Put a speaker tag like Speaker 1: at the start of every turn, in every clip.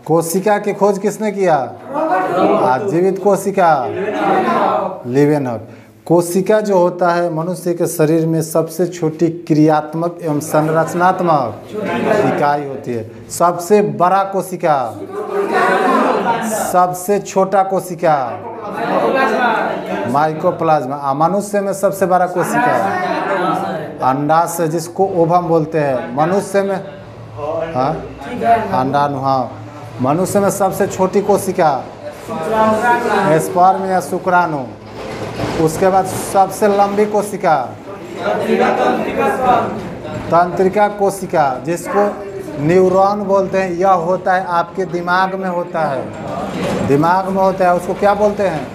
Speaker 1: कोशिका की खोज किसने किया? जीवित कोशिका लिवेनहॉक। कोशिका जो होता है मनुष्य के शरीर में सबसे छोटी क्रियात्मक एवं संरचनात्मक इकाई होती है। सबसे बड़ा कोशिका, सबसे छोटा कोशिका माइकोप्लाज्मा। मनुष्य में सबसे बड़ा कोशिका अंडाशय जिसको ओवम बोलते हैं। मनुष्य में अंडाणु। हाँ, मनुष्य में सबसे छोटी कोशिका स्पर्म या शुक्राणु। उसके बाद सबसे लंबी कोशिका तंत्रिका कोशिका जिसको न्यूरॉन बोलते हैं। यह होता है आपके दिमाग में होता है, दिमाग में होता है। उसको क्या बोलते हैं?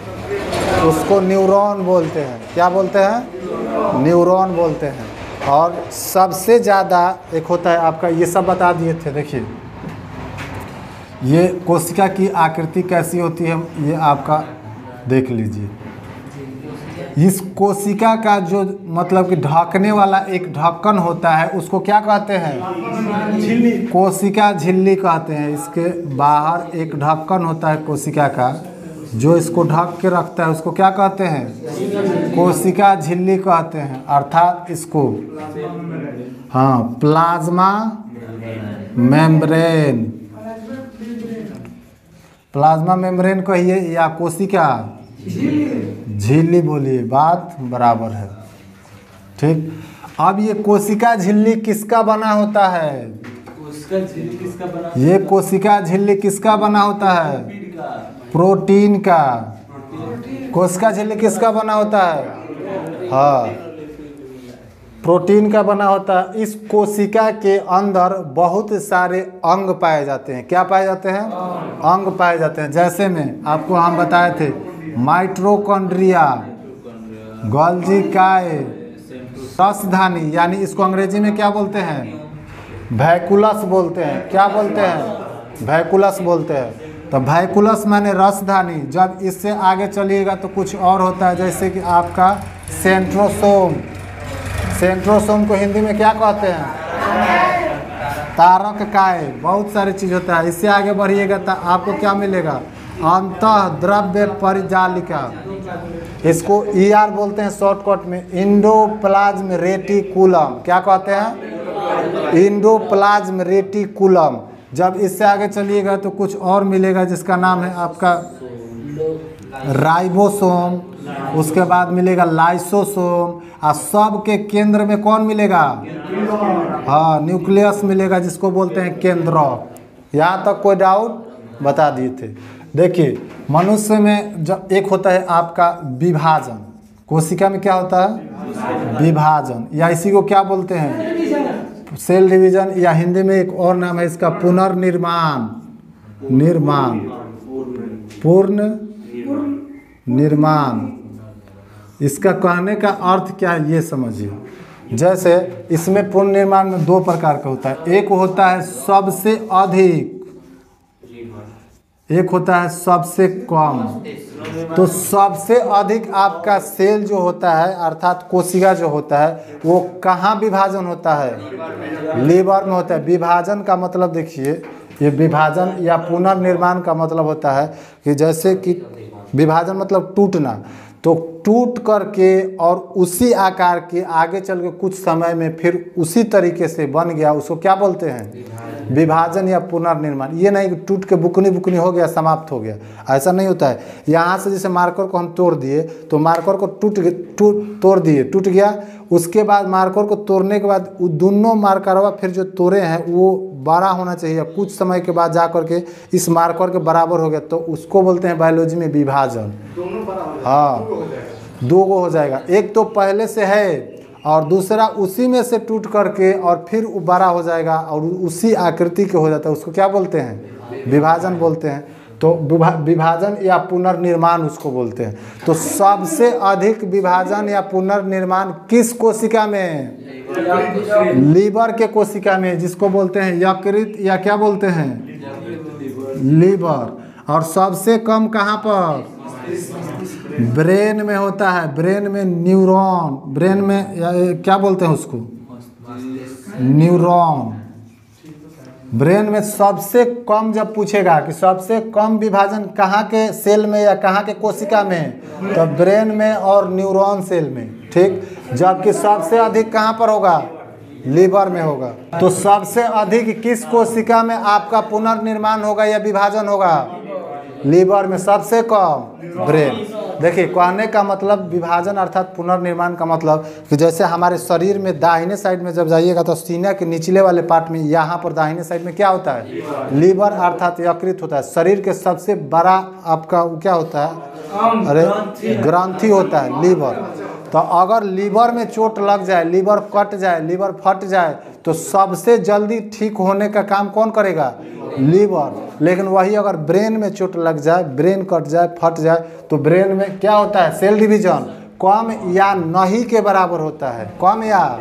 Speaker 1: उसको न्यूरॉन बोलते हैं। क्या बोलते हैं? न्यूरॉन बोलते हैं। और सबसे ज़्यादा एक होता है आपका, ये सब बता दिए थे। देखिए ये कोशिका की आकृति कैसी होती है, ये आपका देख लीजिए। इस कोशिका का जो मतलब कि ढकने वाला एक ढक्कन होता है उसको क्या कहते हैं? झिल्ली। कोशिका झिल्ली कहते हैं। इसके बाहर एक ढक्कन होता है कोशिका का जो इसको ढक के रखता है, उसको क्या कहते हैं? कोशिका झिल्ली कहते हैं। अर्थात इसको हाँ प्लाज्मा मेम्ब्रेन, प्लाज्मा मेम्ब्रेन कहिए या कोशिका झिल्ली बोलिए, बात बराबर है। ठीक। अब ये कोशिका झिल्ली किसका बना होता है? ये कोशिका झिल्ली किसका बना होता है? प्रोटीन का। कोशिका झिल्ली किसका बना होता है? हाँ, प्रोटीन का बना होता है। इस कोशिका के अंदर बहुत सारे अंग पाए जाते हैं। क्या पाए जाते हैं? अंग पाए जाते हैं। जैसे में आपको हम बताए थे माइटोकॉन्ड्रिया, गोल्गी काय, रसधानी, यानी इसको अंग्रेजी में क्या बोलते हैं? वैकुलस बोलते हैं। क्या बोलते हैं? वैकुलस बोलते हैं। तो वैकुलस माने रसधानी। जब इससे आगे चलिएगा तो कुछ और होता है, जैसे कि आपका सेंट्रोसोम। सेंट्रोसोम को हिंदी में क्या कहते हैं? तारक काय। बहुत सारी चीज़ होता है। इससे आगे बढ़िएगा तो आपको क्या मिलेगा? अंतः द्रव्य परिजालिका। इसको ER बोलते हैं शॉर्टकट में, एंडोप्लाज्म रेटिकुलम। क्या कहते हैं? Endoplasm reticulum. जब इससे आगे चलिएगा तो कुछ और मिलेगा जिसका नाम है आपका राइबोसोम। उसके बाद मिलेगा लाइसोसोम। और सब के केंद्र में कौन मिलेगा? हाँ, न्यूक्लियस मिलेगा जिसको बोलते हैं केंद्रक। यहाँ तक कोई डाउट? बता दिए थे। देखिए मनुष्य में जब एक होता है आपका विभाजन। कोशिका में क्या होता है? विभाजन, या इसी को क्या बोलते हैं? सेल डिवीजन, या हिंदी में एक और नाम है इसका पुनर्निर्माण। निर्माण, पूर्ण निर्माण। इसका कहने का अर्थ क्या है ये समझिए। जैसे इसमें पूर्ण निर्माण में दो प्रकार का होता है। एक होता है सबसे अधिक, एक होता है सबसे कम। तो सबसे अधिक आपका सेल जो होता है अर्थात कोशिका जो होता है वो कहाँ विभाजन होता है? लीवर में होता है। विभाजन का मतलब देखिए, ये विभाजन या पुनर्निर्माण का मतलब होता है कि जैसे कि विभाजन मतलब टूटना, तो टूट करके और उसी आकार के आगे चल के कुछ समय में फिर उसी तरीके से बन गया, उसको क्या बोलते हैं? विभाजन या पुनर्निर्माण। ये नहीं कि टूट के बुकनी बुकनी हो गया, समाप्त हो गया, ऐसा नहीं होता है। यहाँ से जैसे मार्कर को हम तोड़ दिए तो मार्कर को तोड़ दिए, टूट गया। उसके बाद मार्कर को तोड़ने के बाद दोनों मार्करवा फिर जो तोड़े हैं वो बड़ा होना चाहिए। कुछ समय के बाद जा करके इस मार्कर के बराबर हो गया तो उसको बोलते हैं बायोलॉजी में विभाजन। हाँ, दो गो हो जाएगा। एक तो पहले से है और दूसरा उसी में से टूट करके और फिर बड़ा हो जाएगा और उसी आकृति के हो जाता है, उसको क्या बोलते हैं? विभाजन बोलते हैं। तो विभाजन या पुनर्निर्माण उसको बोलते हैं। तो सबसे अधिक विभाजन या पुनर्निर्माण किस कोशिका में? लीवर के कोशिका में, जिसको बोलते हैं यकृत या क्या बोलते हैं? लीवर। और सबसे कम कहाँ पर? ब्रेन में होता है। ब्रेन में न्यूरॉन, ब्रेन में क्या बोलते हैं उसको? न्यूरॉन। ब्रेन में सबसे कम जब पूछेगा कि सबसे कम विभाजन कहाँ के सेल में या कहाँ के कोशिका में, तो ब्रेन में और न्यूरॉन सेल में, ठीक। जबकि सबसे अधिक कहाँ पर होगा, लीवर में होगा। तो सबसे अधिक किस कोशिका में आपका पुनर्निर्माण होगा या विभाजन होगा, लीवर में। सबसे कम ब्रेन। देखिए कहने का मतलब विभाजन अर्थात पुनर्निर्माण का मतलब कि जैसे हमारे शरीर में दाहिने साइड में जब जाइएगा तो सीना के निचले वाले पार्ट में यहाँ पर दाहिने साइड में क्या होता है, लीवर अर्थात यकृत होता है। शरीर के सबसे बड़ा आपका क्या होता है, अरे ग्रंथि होता है लीवर। तो अगर लीवर में चोट लग जाए, लीवर कट जाए, लीवर फट जाए, तो सबसे जल्दी ठीक होने का काम कौन करेगा, लीवर। लेकिन वही अगर ब्रेन में चोट लग जाए, ब्रेन कट जाए, फट जाए, तो ब्रेन में क्या होता है, सेल डिवीजन कम या नहीं के बराबर होता है, कम या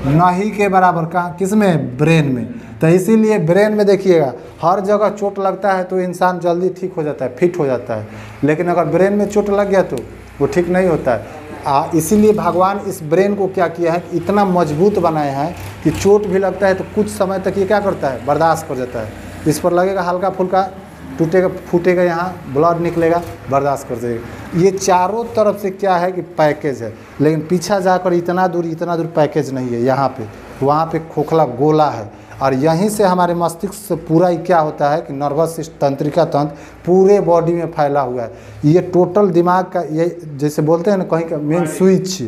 Speaker 1: नहीं के बराबर। का किसमें, ब्रेन में। तो इसीलिए ब्रेन में देखिएगा हर जगह चोट लगता है तो इंसान जल्दी ठीक हो जाता है, फिट हो जाता है। लेकिन अगर ब्रेन में चोट लग गया तो वो ठीक नहीं होता है। इसीलिए भगवान इस ब्रेन को क्या किया है, इतना मजबूत बनाए हैं कि चोट भी लगता है तो कुछ समय तक ये क्या करता है, बर्दाश्त कर जाता है। इस पर लगेगा हल्का फुल्का, टूटेगा फूटेगा, यहाँ ब्लड निकलेगा, बर्दाश्त कर देगा। ये चारों तरफ से क्या है कि पैकेज है। लेकिन पीछा जाकर इतना दूर पैकेज नहीं है। यहाँ पे वहाँ पे खोखला गोला है। और यहीं से हमारे मस्तिष्क से पूरा ही क्या होता है कि नर्वस सिस्टम, तंत्रिका तंत्र पूरे बॉडी में फैला हुआ है। ये टोटल दिमाग का, ये जैसे बोलते हैं ना कहीं का मेन स्विच,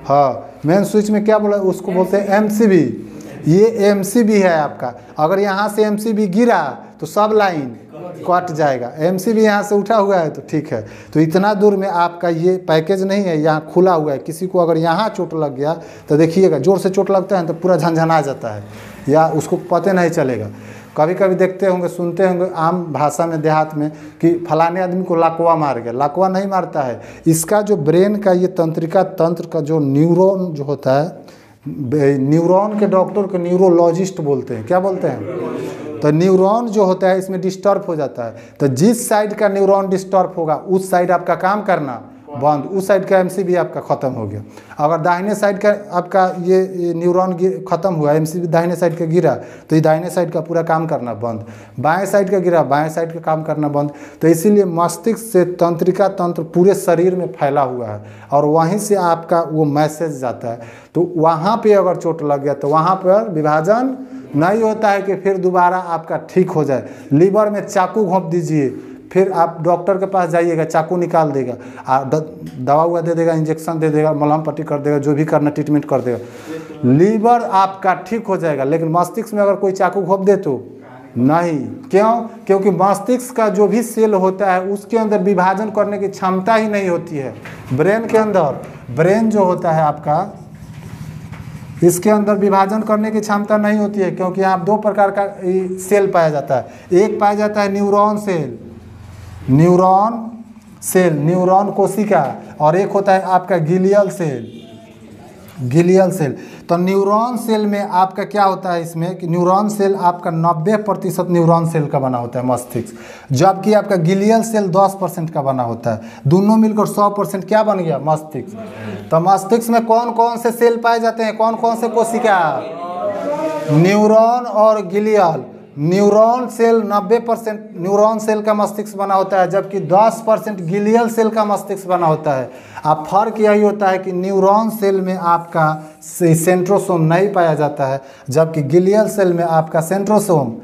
Speaker 1: हाँ मेन स्विच में क्या बोला, उसको बोलते हैं एमसीबी। ये एमसीबी है आपका। अगर यहाँ से एमसीबी गिरा तो सब लाइन कट जाएगा। एमसीबी यहाँ से उठा हुआ है तो ठीक है। तो इतना दूर में आपका ये पैकेज नहीं है, यहाँ खुला हुआ है। किसी को अगर यहाँ चोट लग गया तो देखिएगा जोर से चोट लगता है तो पूरा झनझना जाता है या उसको पता नहीं चलेगा। कभी कभी देखते होंगे, सुनते होंगे आम भाषा में देहात में कि फलाने आदमी को लकवा मार गया। लकवा नहीं मारता है। इसका जो ब्रेन का ये तंत्रिका तंत्र का जो न्यूरॉन जो होता है, न्यूरॉन के डॉक्टर को न्यूरोलॉजिस्ट बोलते हैं। क्या बोलते हैं? तो न्यूरॉन जो होता है इसमें डिस्टर्ब हो जाता है। तो जिस साइड का न्यूरॉन डिस्टर्ब होगा उस साइड आपका काम करना बंद, उस साइड का एमसीबी आपका ख़त्म हो गया। अगर दाहिने साइड का आपका ये न्यूरॉन ख़त्म हुआ, एमसीबी दाहिने साइड का गिरा तो ये दाहिने साइड का पूरा काम करना बंद, बाएं साइड का गिरा बाएं साइड का काम करना बंद। तो इसीलिए मस्तिष्क से तंत्रिका तंत्र पूरे शरीर में फैला हुआ है और वहीं से आपका वो मैसेज जाता है। तो वहाँ पर अगर चोट लग गया तो वहाँ पर विभाजन नहीं होता है कि फिर दोबारा आपका ठीक हो जाए। लीवर में चाकू घोंप दीजिए, फिर आप डॉक्टर के पास जाइएगा, चाकू निकाल देगा, दवा हुआ दे देगा, इंजेक्शन दे देगा, मलहम पट्टी कर देगा, जो भी करना ट्रीटमेंट कर देगा, लीवर आपका ठीक हो जाएगा। लेकिन मस्तिष्क में अगर कोई चाकू घोंप दे तो नहीं। क्यों? क्योंकि मस्तिष्क का जो भी सेल होता है उसके अंदर विभाजन करने की क्षमता ही नहीं होती है। ब्रेन के अंदर, ब्रेन जो होता है आपका, इसके अंदर विभाजन करने की क्षमता नहीं होती है। क्योंकि यहाँ दो प्रकार का सेल पाया जाता है। एक पाया जाता है neuron cell, neuron cell, neuron कोशिका, और एक होता है आपका गिलियल सेल, गिलियल सेल। तो न्यूरॉन सेल में आपका क्या होता है इसमें कि न्यूरॉन सेल आपका 90% न्यूरॉन सेल का बना होता है मस्तिष्क, जबकि आपका गिलियल सेल 10% का बना होता है। दोनों मिलकर 100% क्या बन गया? मस्तिष्क। तो मस्तिष्क में कौन कौन से सेल पाए जाते हैं, कौन कौन से कोशिका? न्यूरॉन और glial. Neuron cell 90% neuron cell का मस्तिष्क बना होता है, जबकि 10% गिलियल सेल का मस्तिष्क बना होता है। अब फर्क यही होता है कि न्यूरॉन सेल में आपका सेंट्रोसोम नहीं पाया जाता है, जबकि गिलियल सेल में आपका सेंट्रोसोम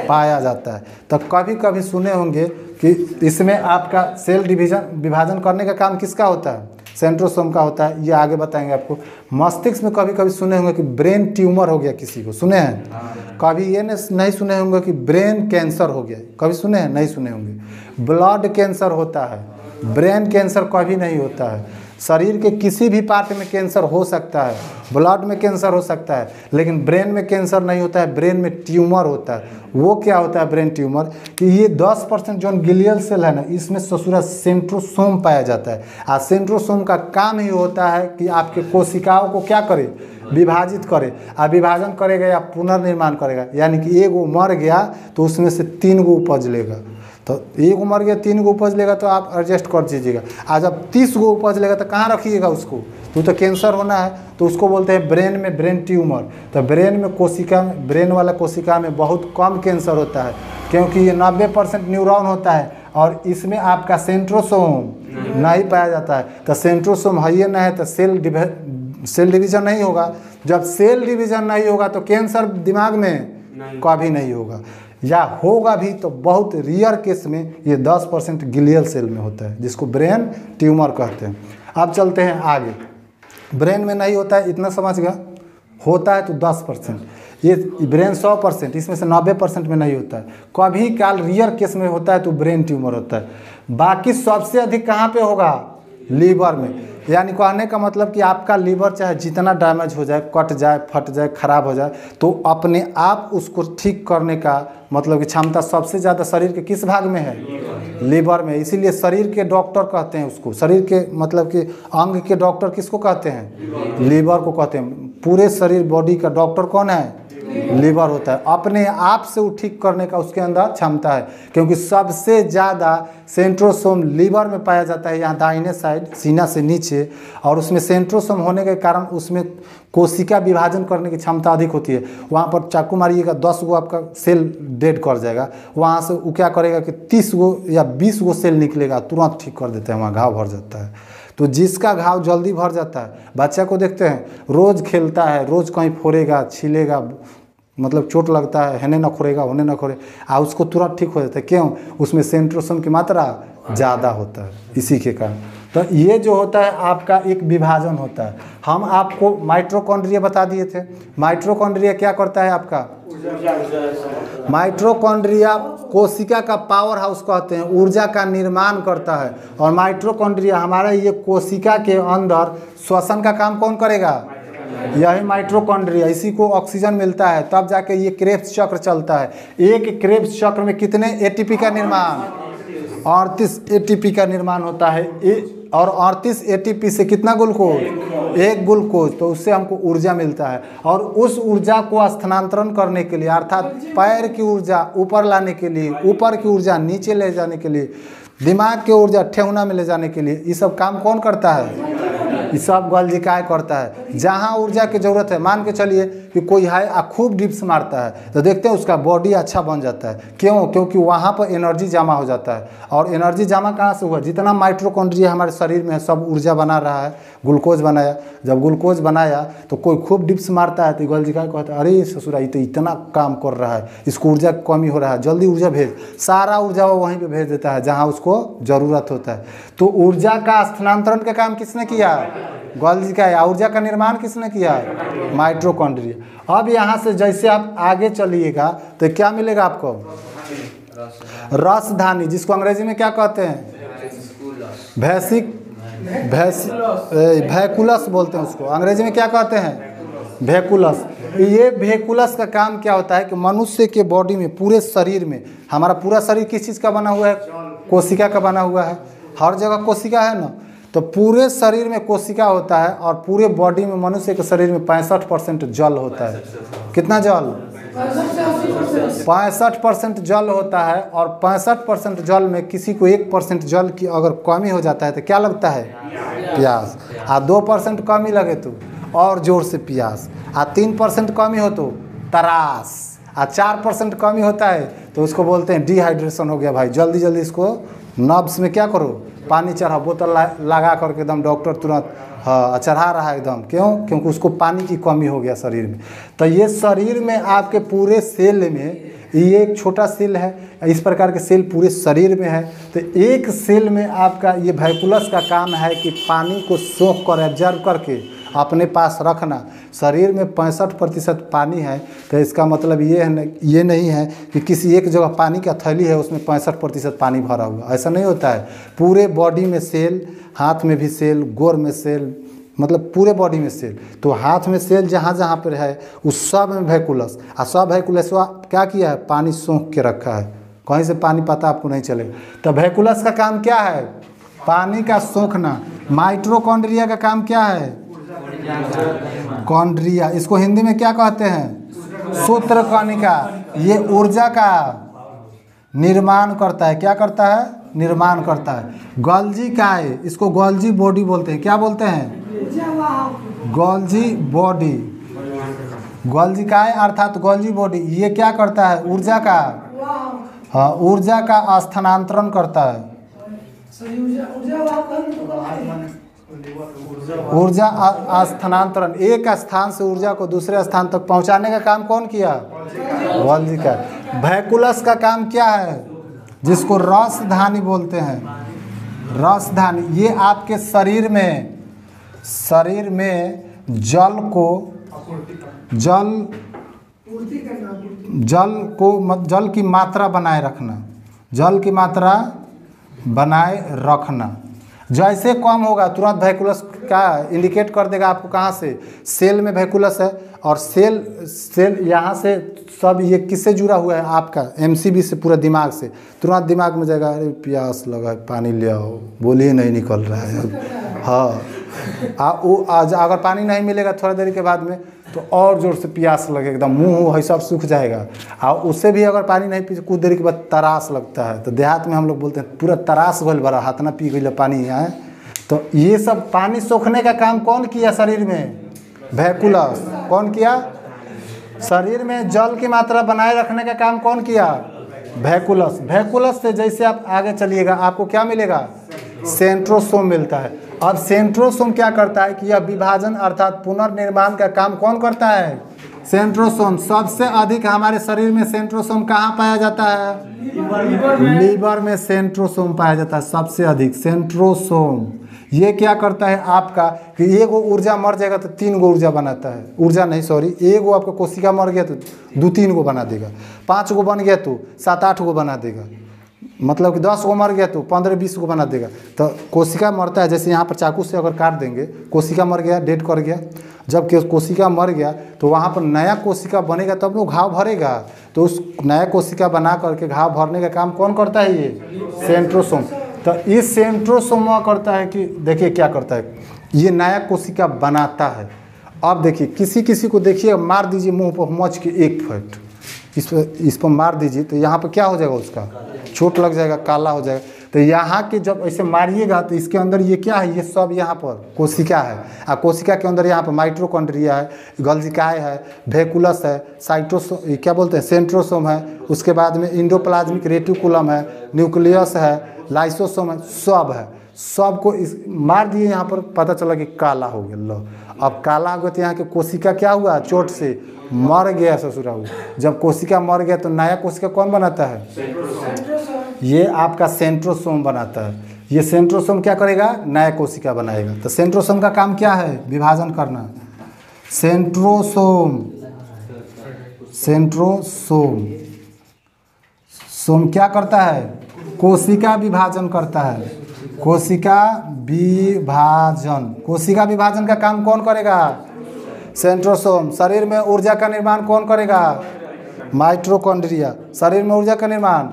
Speaker 1: पाया जाता है। तो कभी कभी सुने होंगे कि इसमें आपका सेल विभाजन करने का काम किसका होता है? सेंट्रोसोम का होता है। ये आगे बताएंगे आपको। मस्तिष्क में कभी कभी सुने होंगे कि ब्रेन ट्यूमर हो गया किसी को, सुने हैं? कभी ये नहीं सुने होंगे कि ब्रेन कैंसर हो गया, कभी सुने हैं? नहीं सुने होंगे। ब्लड कैंसर होता है, ब्रेन कैंसर कभी नहीं होता है। शरीर के किसी भी पार्ट में कैंसर हो सकता है, ब्लड में कैंसर हो सकता है, लेकिन ब्रेन में कैंसर नहीं होता है, ब्रेन में ट्यूमर होता है। वो क्या होता है ब्रेन ट्यूमर? कि ये 10% जो गिलियल सेल है ना, इसमें ससुरा सेंट्रोसोम पाया जाता है। और सेंट्रोसोम का काम ही होता है कि आपके कोशिकाओं को क्या करे? विभाजित करे। और विभाजन करेगा या पुनर्निर्माण करेगा। यानी कि एक वो मर गया तो उसमें से 3 गो उपज लेगा। तो एक मर गया 3 गो उपज लेगा तो आप एडजस्ट कर दीजिएगा। आज जब 30 गो उपज लेगा तो कहाँ रखिएगा उसको, तो कैंसर होना है तो उसको बोलते हैं ब्रेन में ब्रेन ट्यूमर। तो ब्रेन में कोशिका, ब्रेन वाला कोशिका में बहुत कम कैंसर होता है, क्योंकि ये 90% न्यूरॉन होता है और इसमें आपका सेंट्रोसोम नहीं पाया जाता है। तो सेंट्रोसोम है ये नहीं है तो सेल डिवीजन नहीं होगा। जब सेल डिवीजन नहीं होगा तो कैंसर दिमाग में कभी नहीं होगा, या होगा भी तो बहुत रियर केस में। ये 10% ग्लियल सेल में होता है, जिसको ब्रेन ट्यूमर कहते हैं। अब चलते हैं आगे। ब्रेन में नहीं होता है, इतना समझ गया, होता है तो 10%। ये ब्रेन 100%, इसमें से 90% में नहीं होता है। कभी काल रियर केस में होता है तो ब्रेन ट्यूमर होता है। बाकी सबसे अधिक कहाँ पे होगा? लीवर में। यानी कहने का मतलब कि आपका लीवर चाहे जितना डैमेज हो जाए, कट जाए, फट जाए, खराब हो जाए, तो अपने आप उसको ठीक करने का मतलब कि क्षमता सबसे ज़्यादा शरीर के किस भाग में है? लीवर में। इसीलिए शरीर के डॉक्टर कहते हैं उसको, शरीर के मतलब कि अंग के डॉक्टर किसको कहते हैं? लीवर को कहते हैं। पूरे शरीर बॉडी का डॉक्टर कौन है? लीवर होता है। अपने आप से वो ठीक करने का उसके अंदर क्षमता है, क्योंकि सबसे ज़्यादा सेंट्रोसोम लीवर में पाया जाता है, यहाँ दाहिने साइड सीना से नीचे। और उसमें सेंट्रोसोम होने के कारण उसमें कोशिका विभाजन करने की क्षमता अधिक होती है। वहाँ पर चाकू मारिएगा 10 गो आपका सेल डेड कर जाएगा, वहाँ से वो क्या करेगा कि 30 गो या 20 गो सेल निकलेगा, तुरंत ठीक कर देता है, वहाँ घाव भर जाता है। तो जिसका घाव जल्दी भर जाता है, बच्चा को देखते हैं रोज़ खेलता है, रोज़ कहीं फोड़ेगा, छीलेगा, मतलब चोट लगता है, हेने न खोरेगा, होने न खोरे, उसको तुरंत ठीक हो जाता है। क्यों? उसमें सेंट्रोसोम की मात्रा ज़्यादा होता है, इसी के कारण। तो ये जो होता है आपका एक विभाजन होता है। हम आपको माइटोकॉन्ड्रिया बता दिए थे। माइटोकॉन्ड्रिया क्या करता है आपका? माइटोकॉन्ड्रिया कोशिका का पावर हाउस कहते हैं, ऊर्जा का निर्माण करता है। और माइटोकॉन्ड्रिया हमारा ये कोशिका के अंदर श्वसन का काम कौन करेगा? यही माइटोकॉन्ड्रिया। इसी को ऑक्सीजन मिलता है, तब जाके ये क्रेब्स चक्र चलता है। एक क्रेब्स चक्र में कितने एटीपी का निर्माण? 38 एटीपी का निर्माण होता है। और 38 एटीपी से कितना ग्लूकोज? 1 ग्लूकोज। तो उससे हमको ऊर्जा मिलता है। और उस ऊर्जा को स्थानांतरण करने के लिए, अर्थात पैर की ऊर्जा ऊपर लाने के लिए, ऊपर की ऊर्जा नीचे ले जाने के लिए, दिमाग की ऊर्जा ठेहुना में ले जाने के लिए, ये सब काम कौन करता है? ये सब गॉल्जिकाय करता है। जहाँ ऊर्जा की जरूरत है, मान के चलिए कि कोई है खूब डिप्स मारता है, तो देखते हैं उसका बॉडी अच्छा बन जाता है। क्यों? क्योंकि वहाँ पर एनर्जी जमा हो जाता है। और एनर्जी जमा कहाँ से हुआ? जितना माइटोकॉन्ड्रिया हमारे शरीर में है सब ऊर्जा बना रहा है, ग्लूकोज बनाया। जब ग्लूकोज बनाया तो कोई खूब डिप्स मारता है तो गॉल्जिकाय कहता है अरे ससुरा ये तो इतना काम कर रहा है, इसको ऊर्जा की कमी हो रहा है, जल्दी ऊर्जा भेज। सारा ऊर्जा वो वहीं पर भेज देता है जहाँ उसको ज़रूरत होता है। तो ऊर्जा का स्थानांतरण का काम किसने किया? गॉल्जिकाय। ऊर्जा का निर्माण किसने किया? माइटोकॉन्ड्रिया। अब यहाँ से जैसे आप आगे चलिएगा तो क्या मिलेगा आपको? रसधानी, जिसको अंग्रेजी में क्या कहते हैं? वैकुलस बोलते हैं उसको। अंग्रेजी में क्या कहते हैं? वैकुलस। ये वैकुलस का काम क्या होता है कि मनुष्य के बॉडी में, पूरे शरीर में, हमारा पूरा शरीर किस चीज़ का बना हुआ है? कोशिका का बना हुआ है। हर जगह कोशिका है ना, तो पूरे शरीर में कोशिका होता है। और पूरे बॉडी में, मनुष्य के शरीर में 65% जल होता है। कितना जल? 65% जल होता है। और 65% जल में किसी को 1% जल की अगर कमी हो जाता है तो क्या लगता है? प्यास। 2% कमी लगे तो और जोर से प्यास। 3% कमी हो तो तरास। 4% कमी होता है तो उसको बोलते हैं डिहाइड्रेशन हो गया भाई, जल्दी जल्दी इसको नब्स में क्या करो? पानी चढ़ा, बोतल लगा करके एकदम डॉक्टर तुरंत चढ़ा रहा है एकदम। क्यों? क्योंकि उसको पानी की कमी हो गया शरीर में। तो ये शरीर में आपके पूरे सेल में, ये एक छोटा सेल है, इस प्रकार के सेल पूरे शरीर में है। तो एक सेल में आपका ये वैकुलस का काम है कि पानी को सोख कर, एब्जॉर्ब करके अपने पास रखना। शरीर में 65% पानी है, तो इसका मतलब ये नहीं है कि किसी एक जगह पानी का थैली है उसमें 65% पानी भरा हुआ, ऐसा नहीं होता है। पूरे बॉडी में सेल, हाथ में भी सेल, गोर में सेल, मतलब पूरे बॉडी में सेल। तो हाथ में सेल जहाँ जहाँ पर है उस सब में वैकुलस। और सब वैकुलस क्या किया है? पानी सोख के रखा है, कहीं से पानी पता आपको नहीं चलेगा। तो वैकुलस का काम क्या है? पानी का सोखना। माइटोकॉन्ड्रिया का काम क्या है? कॉन्ड्रिया। इसको हिंदी में क्या कहते हैं? सूत्रकणिका। ये ऊर्जा का निर्माण करता है। क्या करता है? निर्माण करता है। गोल्जी काय, इसको गोल्जी बॉडी बोलते हैं। क्या बोलते हैं? Golgi body. गोल्जी काय अर्थात गोल्जी बॉडी, ये क्या करता है? ऊर्जा का, हाँ, ऊर्जा का स्थानांतरण करता है। ऊर्जा स्थानांतरण, एक स्थान से ऊर्जा को दूसरे स्थान तक पहुंचाने का काम कौन किया? गोल्जी का। वैकुलस का काम क्या है? जिसको रसधानी बोलते हैं। रसधानी, ये आपके शरीर में जल की मात्रा बनाए रखना, जल की मात्रा बनाए रखना। जैसे कम होगा तुरंत वैकुलस का इंडिकेट कर देगा आपको कहाँ से। सेल में वैकुलस है, और सेल यहाँ से सब ये किससे जुड़ा हुआ है? आपका एमसीबी से, पूरा दिमाग से। तुरंत दिमाग में जाएगा, अरे प्यास लगा, पानी ले आओ, बोलिए नहीं निकल रहा है। हाँ, अगर पानी नहीं मिलेगा थोड़ा देर के बाद में तो और जोर से प्यास लगे, एकदम मुंह है सब सूख जाएगा। और उससे भी अगर पानी नहीं पी कुछ देर के बाद तरास लगता है। तो देहात में हम लोग बोलते हैं पूरा तरास गल भरा, हाथ ना पी गई पानी है। तो ये सब पानी सोखने का काम कौन किया शरीर में? वैकुलस। कौन किया? शरीर में जल की मात्रा बनाए रखने का काम कौन किया? वैकुलस। वैकुलस से जैसे आप आगे चलिएगा आपको क्या मिलेगा? सेंट्रोसोम मिलता है। अब सेंट्रोसोम क्या करता है कि यह विभाजन अर्थात पुनर्निर्माण का काम कौन करता है? सेंट्रोसोम। सबसे अधिक हमारे शरीर में सेंट्रोसोम कहाँ पाया जाता है? लीवर में सेंट्रोसोम पाया जाता है सबसे अधिक। सेंट्रोसोम ये क्या करता है आपका कि एक ऊर्जा मर जाएगा तो 3 गो ऊर्जा बनाता है। ऊर्जा नहीं, सॉरी, एक गो आपका कोशिका मर गया तो 2-3 गो बना देगा। 5 गो बन गया तो 7-8 गो बना देगा। मतलब कि 10 गो मर गया तो 15-20 गो बना देगा। तो कोशिका मरता है, जैसे यहाँ पर चाकू से अगर काट देंगे, कोशिका मर गया, डेड कर गया। जब कोशिका मर गया तो वहाँ पर नया कोशिका बनेगा तब वो घाव भरेगा। तो उस नया कोशिका बना करके घाव भरने का काम कौन करता है? ये सेंट्रोसोम। तो इस सेंट्रोसोम करता है कि देखिए क्या करता है, ये नया कोशिका बनाता है। अब देखिए किसी को देखिए, मार दीजिए मुँह पर मच के 1 फट, इस पर मार दीजिए तो यहाँ पर क्या हो जाएगा? उसका चोट लग जाएगा, काला हो जाएगा। तो यहाँ के जब ऐसे मारिएगा तो इसके अंदर ये क्या है? ये सब यहाँ पर कोशिका है। और कोशिका के अंदर यहाँ पर माइटोकॉन्ड्रिया है, गोल्जिकाय है, वैकुलस है, साइटोसोम, क्या बोलते हैं, सेंट्रोसोम है। उसके बाद में इंडोप्लाज्मिक रेटिकुलम है, न्यूक्लियस है, लाइसोसोम है, सब है। सबको इस मार दिए, यहाँ पर पता चला कि काला हो गया। लो, अब काला हो गया तो यहाँ के कोशिका क्या हुआ? चोट से मर गया ससुरा हुआ। जब कोशिका मर गया तो नया कोशिका कौन बनाता है? ये आपका सेंट्रोसोम बनाता है। ये सेंट्रोसोम क्या करेगा? नया कोशिका बनाएगा। तो सेंट्रोसोम का काम क्या है? विभाजन करना। सोम क्या करता है? कोशिका विभाजन करता है। कोशिका विभाजन का काम कौन करेगा? सेंट्रोसोम। शरीर में ऊर्जा का निर्माण कौन करेगा? माइटोकॉन्ड्रिया। शरीर में ऊर्जा का निर्माण,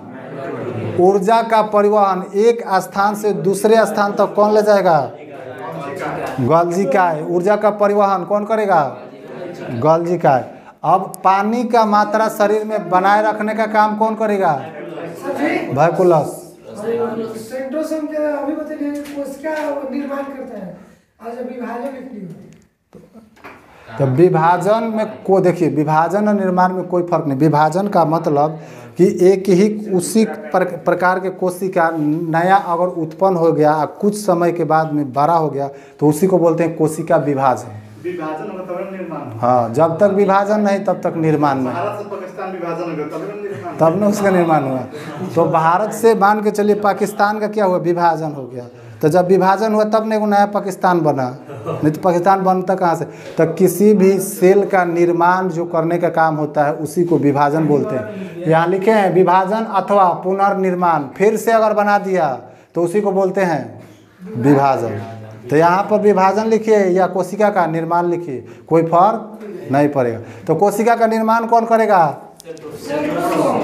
Speaker 1: ऊर्जा का परिवहन एक स्थान से दूसरे स्थान तक कौन ले जाएगा? गोल्जिकाय। ऊर्जा का परिवहन कौन करेगा? गोल्जिकाय। अब पानी का मात्रा शरीर में बनाए रखने का काम कौन करेगा? वैकुलस।
Speaker 2: सेंट्रोसोम के अभी बताइए कोशिका निर्माण करता है। आज विभाजन
Speaker 1: तो विभाजन में को देखिए, विभाजन और निर्माण में कोई फर्क नहीं। विभाजन का मतलब कि एक ही उसी प्रकार के कोशिका नया अगर उत्पन्न हो गया, कुछ समय के बाद में बड़ा हो गया, तो उसी को बोलते हैं कोशिका विभाजन।
Speaker 3: विभाजन मतलब निर्माण।
Speaker 1: हाँ, जब तक विभाजन नहीं तब तक निर्माण नहीं।
Speaker 3: भारत से पाकिस्तान विभाजन हो गया
Speaker 1: तब न उसका निर्माण हुआ। तो भारत से मान के चलिए पाकिस्तान का क्या हुआ? विभाजन हो गया। तो जब विभाजन हुआ तब नहीं वो नया पाकिस्तान बना, नहीं तो पाकिस्तान बनता कहाँ से? तो किसी भी सेल का निर्माण जो करने का काम होता है उसी को विभाजन बोलते हैं। यहाँ लिखे हैं विभाजन अथवा पुनर्निर्माण, फिर से अगर बना दिया तो उसी को बोलते हैं विभाजन। तो यहाँ पर विभाजन लिखिए या कोशिका का निर्माण लिखिए, कोई फर्क नहीं पड़ेगा। तो कोशिका का निर्माण कौन करेगा?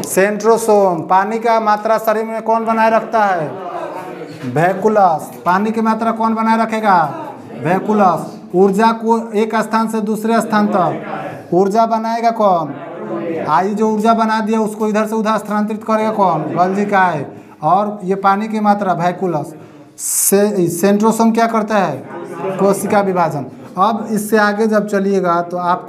Speaker 1: सेंट्रोसोम। पानी का मात्रा शरीर में कौन बनाए रखता है? वैकुलस। पानी की मात्रा कौन बनाए रखेगा? वैकुलस। ऊर्जा को एक स्थान से दूसरे स्थान तक ऊर्जा बनाएगा कौन? आई जो ऊर्जा बना दिया उसको इधर से उधर स्थानांतरित करेगा कौन? गोल्जिकाय। और ये पानी की मात्रा वैक्यूलस से सेंट्रोसोम क्या करता है? कोशिका विभाजन। अब इससे आगे जब चलिएगा तो आपको